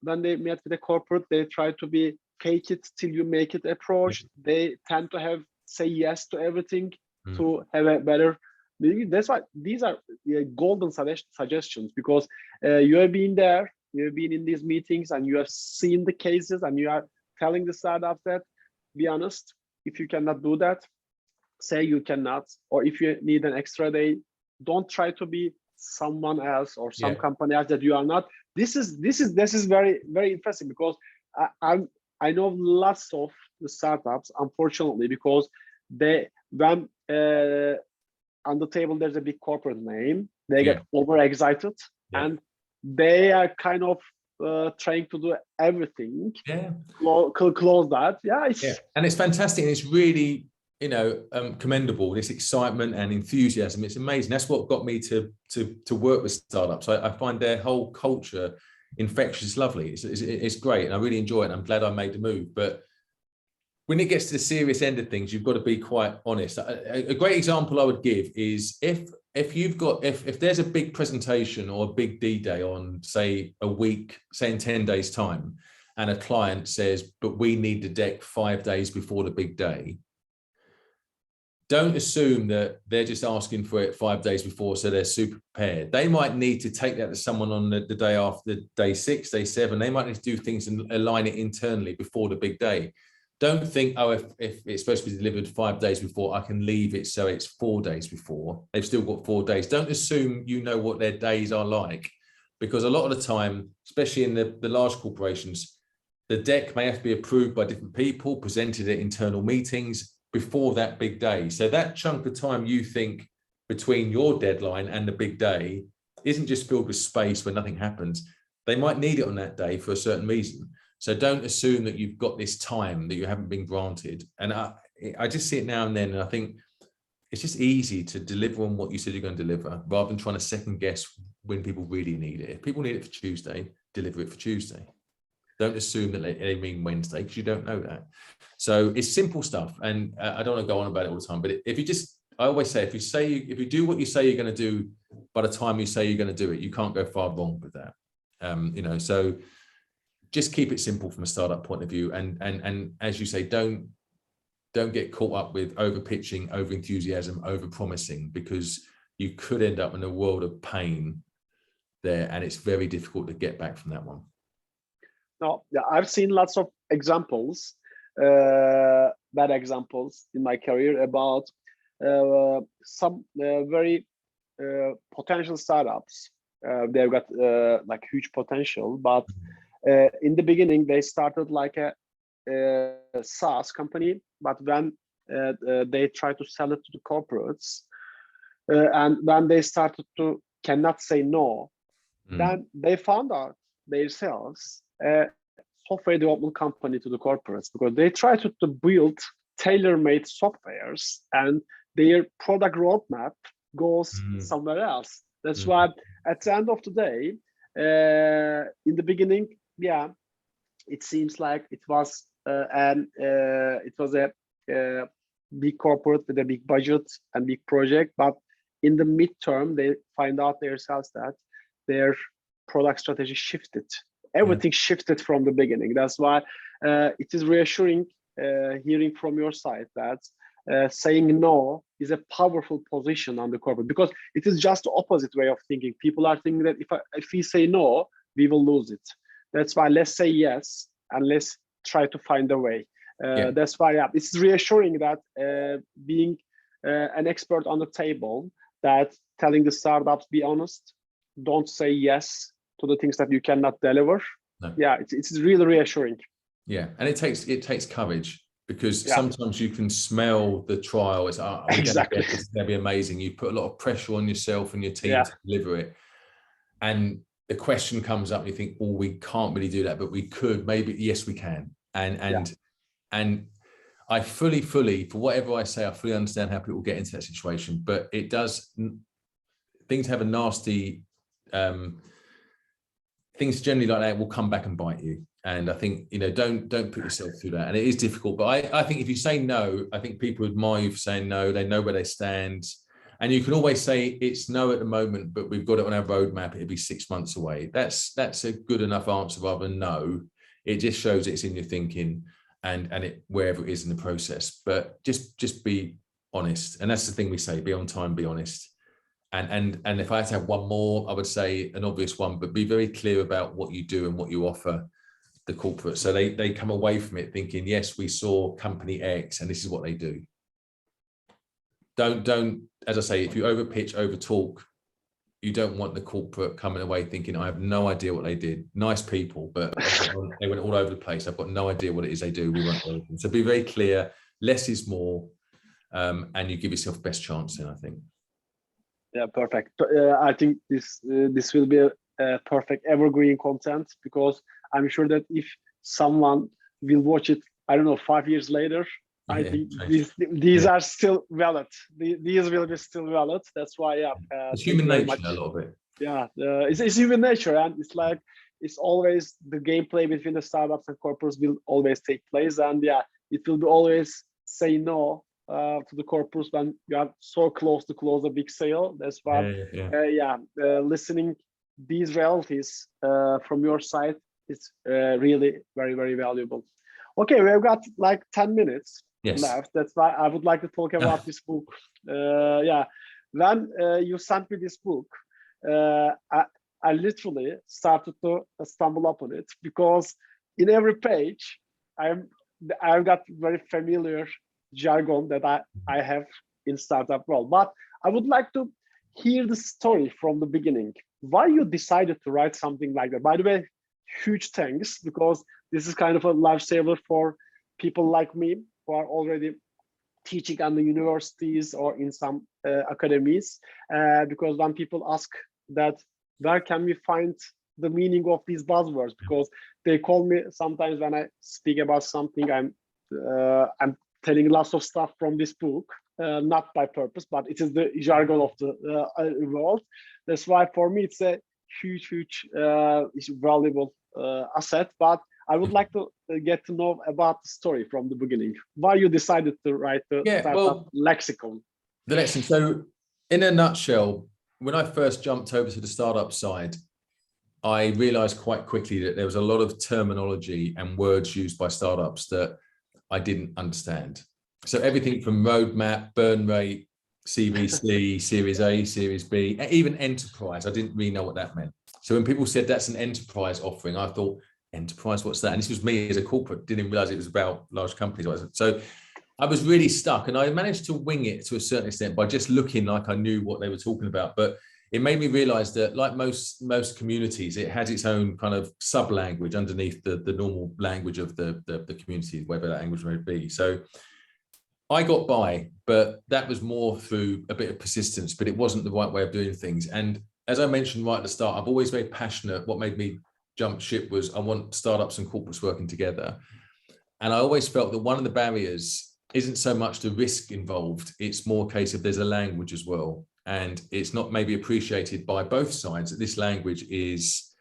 when they met with a corporate, they try to be fake it till you make it approach. They tend to say yes to everything to have a better. That's why these are golden suggestions, because you have been there, you have been in these meetings, and you have seen the cases, and you are telling the startups that, be honest, if you cannot do that, say you cannot, or if you need an extra day, don't try to be someone else or some company else that you are not. This is very, very interesting, because I know lots of the startups, unfortunately, because when on the table there's a big corporate name, they get overexcited, and they are kind of trying to do everything. Close that. And it's fantastic, and it's really commendable, this excitement and enthusiasm. It's amazing. That's what got me to work with startups. I find their whole culture infectious, lovely. It's great, and I really enjoy it, and I'm glad I made the move. But when it gets to the serious end of things, you've got to be quite honest. A great example I would give is if there's a big presentation or a big D-Day on, say, a week, say in 10 days time, and a client says, but we need the deck 5 days before the big day, don't assume that they're just asking for it 5 days before, so they're super prepared. They might need to take that to someone on the day after, day 6, day 7. They might need to do things and align it internally before the big day. Don't think, oh, if it's supposed to be delivered 5 days before, I can leave it so it's 4 days before. They've still got 4 days. Don't assume you know what their days are like, because a lot of the time, especially in the large corporations, the deck may have to be approved by different people, presented at internal meetings before that big day. So that chunk of time you think between your deadline and the big day isn't just filled with space where nothing happens. They might need it on that day for a certain reason. So don't assume that you've got this time that you haven't been granted. And I just see it now and then, and I think it's just easy to deliver on what you said you're going to deliver, rather than trying to second guess when people really need it. If people need it for Tuesday, deliver it for Tuesday. Don't assume that they mean Wednesday, because you don't know that. So it's simple stuff, and I don't want to go on about it all the time. But if you just, I always say, if you do what you say you're going to do, by the time you say you're going to do it, you can't go far wrong with that. So just keep it simple from a startup point of view, and as you say, don't get caught up with over pitching, over enthusiasm, over promising, because you could end up in a world of pain there, and it's very difficult to get back from that one. No, yeah, I've seen lots of examples, bad examples in my career about some very potential startups. They've got like huge potential, but in the beginning they started like a SaaS company, but when they try to sell it to the corporates, and when they started to cannot say no, then they found out themselves a software development company to the corporates, because they try to build tailor-made softwares and their product roadmap goes somewhere else. That's why at the end of the day, in the beginning, yeah, it seems like it was a big corporate with a big budget and big project, but in the midterm they find out themselves that their product strategy shifted. Everything shifted from the beginning. That's why it is reassuring hearing from your side that saying no is a powerful position on the corporate, because it is just the opposite way of thinking. People are thinking that if we say no, we will lose it. That's why let's say yes and let's try to find a way. That's why it's reassuring that being an expert on the table, that telling the startups, be honest, don't say yes to the things that you cannot deliver. No. Yeah, it's really reassuring. Yeah, and it takes courage, because sometimes you can smell the trial. It's exactly, it's going to be amazing. You put a lot of pressure on yourself and your team to deliver it, and the question comes up. And you think, oh, we can't really do that, but we could. Maybe yes, we can. And I fully, for whatever I say, I fully understand how people get into that situation. But it does. Things have a nasty. Things generally like that will come back and bite you. And I think, don't put yourself through that. And it is difficult. But I think if you say no, I think people admire you for saying no. They know where they stand. And you can always say it's no at the moment, but we've got it on our roadmap. It'll be 6 months away. That's a good enough answer rather than no. It just shows it's in your thinking and it wherever it is in the process. But just be honest. And that's the thing we say, be on time, be honest. And if I had to have one more, I would say an obvious one, but be very clear about what you do and what you offer the corporate. So they come away from it thinking, yes, we saw company X and this is what they do. Don't, as I say, if you over pitch, over talk, you don't want the corporate coming away thinking, I have no idea what they did. Nice people, but they went all over the place. I've got no idea what it is they do. We won't go. So be very clear, less is more, and you give yourself best chance then, I think. Yeah, perfect. I think this will be a perfect evergreen content, because I'm sure that if someone will watch it, I don't know, 5 years later, I think these are still valid. These will be still valid. That's why, it's human nature, a lot of it. Yeah, it's human nature, and it's like it's always the gameplay between the startups and corporates will always take place, and it will be always say no to the corporates when you are so close to close a big sale. That's why, listening these realities from your side is really very, very valuable. Okay, we've got like 10 minutes. Yes. left. That's why I would like to talk about this book. Yeah, when you sent me this book, I literally started to stumble upon it, because in every page, I've got very familiar jargon that I have in startup world. But I would like to hear the story from the beginning. Why you decided to write something like that? By the way, huge thanks, because this is kind of a lifesaver for people like me who are already teaching on the universities or in some academies. Because when people ask that, where can we find the meaning of these buzzwords? Because they call me sometimes when I speak about something, I'm telling lots of stuff from this book, not by purpose, but it is the jargon of the world. That's why for me it's a huge valuable asset. But I would like to get to know about the story from the beginning. Why you decided to write the startup lexicon? The lexicon. So, in a nutshell, when I first jumped over to the startup side, I realized quite quickly that there was a lot of terminology and words used by startups that I didn't understand. So everything from roadmap, burn rate, CVC, Series A, Series B, even enterprise, I didn't really know what that meant. So when people said that's an enterprise offering, I thought, enterprise, what's that? And this was me as a corporate, didn't realize it was about large companies. So I was really stuck, and I managed to wing it to a certain extent by just looking like I knew what they were talking about. But it made me realize that, like most communities, it has its own kind of sub language underneath the normal language of the community, whatever that language may be. So I got by, but that was more through a bit of persistence, but it wasn't the right way of doing things. And as I mentioned right at the start, I'm always very passionate. What made me jump ship was I want startups and corporates working together. And I always felt that one of the barriers isn't so much the risk involved. It's more a case of there's a language as well. And it's not maybe appreciated by both sides that this language is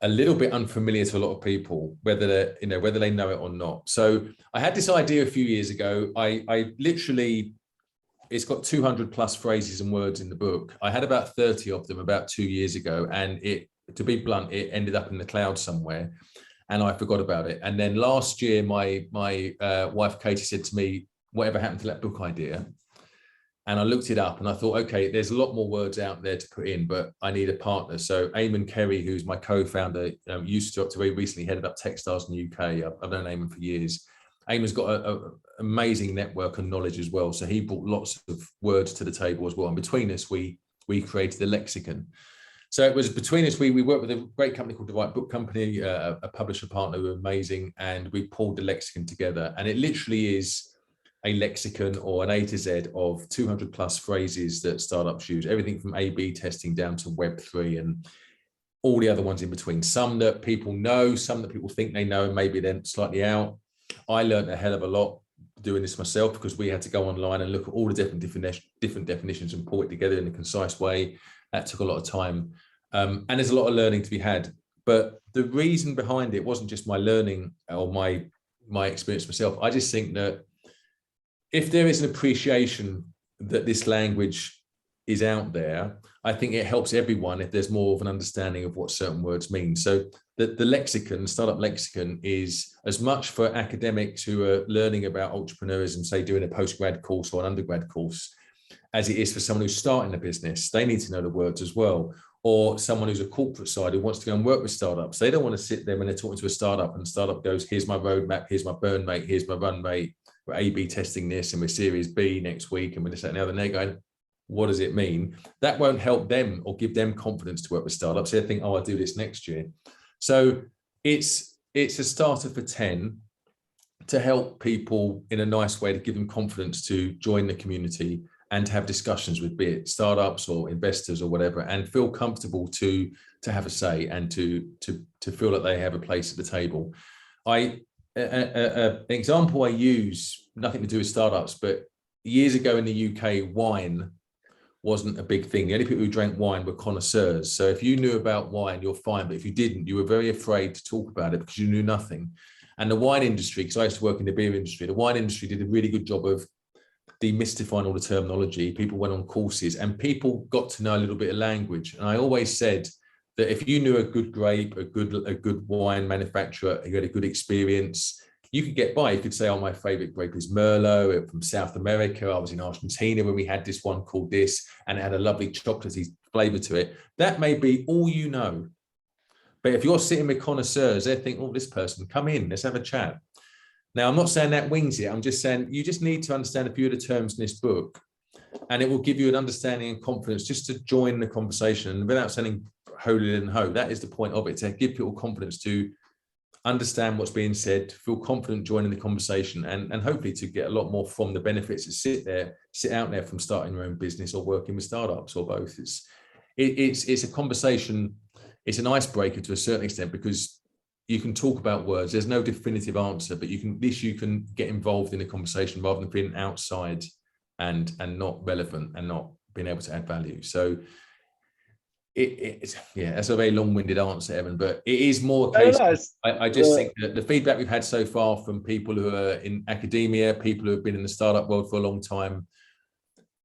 a little bit unfamiliar to a lot of people, whether they know it or not. So I had this idea a few years ago. I literally, it's got 200 plus phrases and words in the book. I had about 30 of them about 2 years ago. And to be blunt, it ended up in the cloud somewhere and I forgot about it. And then last year, my wife, Katie, said to me, whatever happened to that book idea? And I looked it up and I thought, okay, there's a lot more words out there to put in, but I need a partner. So Eamon Kerry, who's my co-founder, used to, up to very recently, headed up Techstars in the UK. I've known Eamon for years. Eamon's got an amazing network and knowledge as well. So he brought lots of words to the table as well. And between us, we created the lexicon. So it was between us, we worked with a great company called The Right Book Company, a publisher partner who were amazing. And we pulled the lexicon together. And it literally is a lexicon or an A to Z of 200 plus phrases that startups use, everything from A/B testing down to Web3 and all the other ones in between. Some that people know, some that people think they know, and maybe they're slightly out. I learned a hell of a lot doing this myself because we had to go online and look at all the different definitions and pull it together in a concise way. That took a lot of time. And there's a lot of learning to be had. But the reason behind it wasn't just my learning or my experience myself. I just think that if there is an appreciation that this language is out there, I think it helps everyone if there's more of an understanding of what certain words mean. So the lexicon, startup lexicon, is as much for academics who are learning about entrepreneurism, say doing a postgrad course or an undergrad course, as it is for someone who's starting a business. They need to know the words as well. Or someone who's a corporate side who wants to go and work with startups. They don't want to sit there when they're talking to a startup and the startup goes, here's my roadmap, here's my burn rate, here's my run rate. We're A/B testing this and we're Series B next week and we're this, that, and the other. And they're going, what does it mean? That won't help them or give them confidence to work with startups. They think, oh, I'll do this next year. So it's a starter for 10 to help people in a nice way to give them confidence to join the community and to have discussions with, be it startups or investors or whatever, and feel comfortable to have a say and to feel that they have a place at the table. An example I use, nothing to do with startups, but years ago in the UK, wine wasn't a big thing. The only people who drank wine were connoisseurs. So if you knew about wine, you're fine. But if you didn't, you were very afraid to talk about it because you knew nothing. And the wine industry, because I used to work in the beer industry, the wine industry did a really good job of demystifying all the terminology. People went on courses and people got to know a little bit of language. And I always said that if you knew a good grape, a good wine manufacturer, you had a good experience, you could get by. You could say, oh, my favorite grape is Merlot from South America. I was in Argentina when we had this one called this, and it had a lovely chocolatey flavor to it. That may be all you know. But if you're sitting with connoisseurs, they think, oh, this person, come in, let's have a chat. Now, I'm not saying that wings it. I'm just saying you just need to understand a few of the terms in this book, and it will give you an understanding and confidence just to join the conversation. And without sounding holier than ho, that is the point of it, to give people confidence to understand what's being said, feel confident joining the conversation, and hopefully to get a lot more from the benefits that sit out there from starting your own business or working with startups or both. It's a conversation. It's an icebreaker to a certain extent, because you can talk about words. There's no definitive answer, but at least you can get involved in the conversation rather than being outside and not relevant and not being able to add value. So it's that's a very long-winded answer, Eren, but it is more a case. I just think that the feedback we've had so far from people who are in academia, people who have been in the startup world for a long time,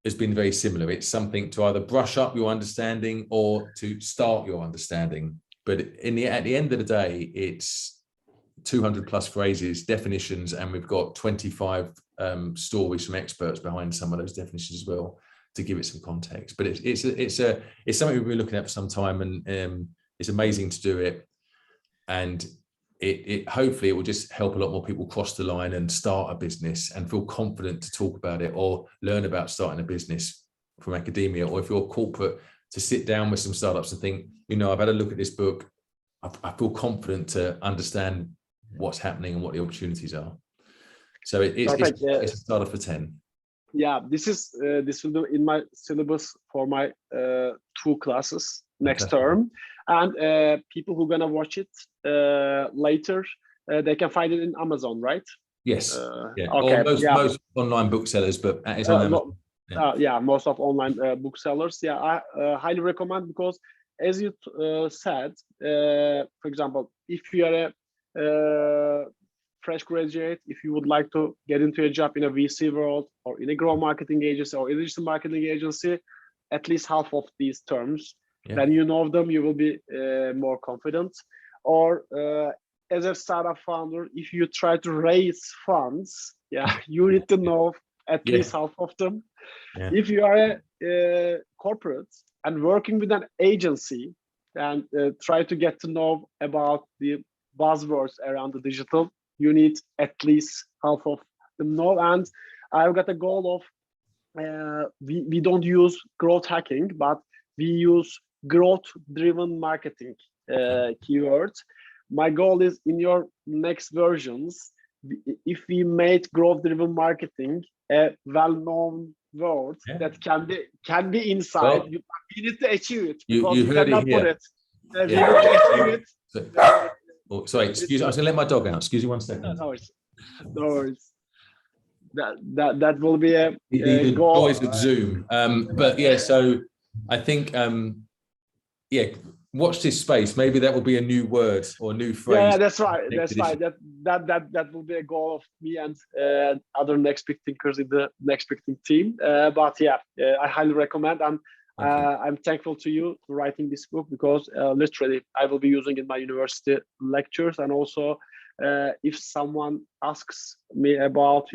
has been very similar. It's something to either brush up your understanding or to start your understanding. But at the end of the day, it's 200 plus phrases, definitions, and we've got 25 stories from experts behind some of those definitions as well to give it some context. But it's something we've been looking at for some time, and it's amazing to do it. And it hopefully it will just help a lot more people cross the line and start a business and feel confident to talk about it or learn about starting a business from academia, or if you're corporate, to sit down with some startups and think, I've had a look at this book. I feel confident to understand what's happening and what the opportunities are. So it's a starter for 10. Yeah, this will be in my syllabus for my 2 classes next term, and people who are gonna watch it later, they can find it in Amazon, right? Yes. Okay. Or most online booksellers, but it's on Amazon. Most of online booksellers. Yeah, I highly recommend, because as you said, for example, if you are a fresh graduate, if you would like to get into a job in a VC world or in a growth marketing agency or a digital marketing agency, at least half of these terms, when you know them, you will be more confident. Or as a startup founder, if you try to raise funds, you need to know at least half of them. If you are a corporate and working with an agency, and try to get to know about the buzzwords around the digital, you need at least half of them know. And I've got a goal of we don't use growth hacking, but we use growth-driven marketing keywords. My goal is, in your next versions, if we made growth-driven marketing a well-known word that can be inside, you need to achieve it, because you cannot put it. We need to achieve it. Sorry, excuse me. I was going to let my dog out. Excuse me 1 second. No worries. That will be a the goal. joys of Zoom. But so I think watch this space. Maybe that will be a new word or a new phrase. Yeah, that's right. That will be a goal of me and other next big thinkers in the next big think team. I highly recommend, and I'm thankful to you for writing this book, because literally I will be using it in my university lectures, and also if someone asks me about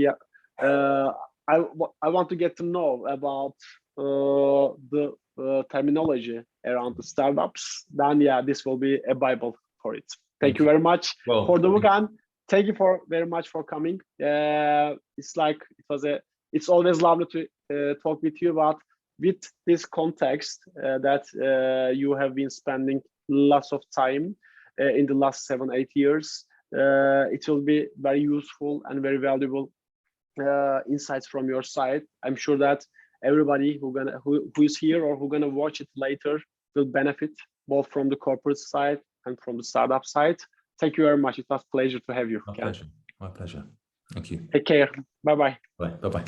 I want to get to know about the terminology around the startups, then this will be a Bible for it. Thank you very much for the book, and thank you very much for coming. It's always lovely to talk with you, but with this context that you have been spending lots of time in the last 7-8 years, it will be very useful and very valuable insights from your side. I'm sure that everybody who is here or who's gonna watch it later will benefit, both from the corporate side and from the startup side. Thank you very much. It was a pleasure to have you. My pleasure. Thank you. Take care. Bye-bye. Bye-bye.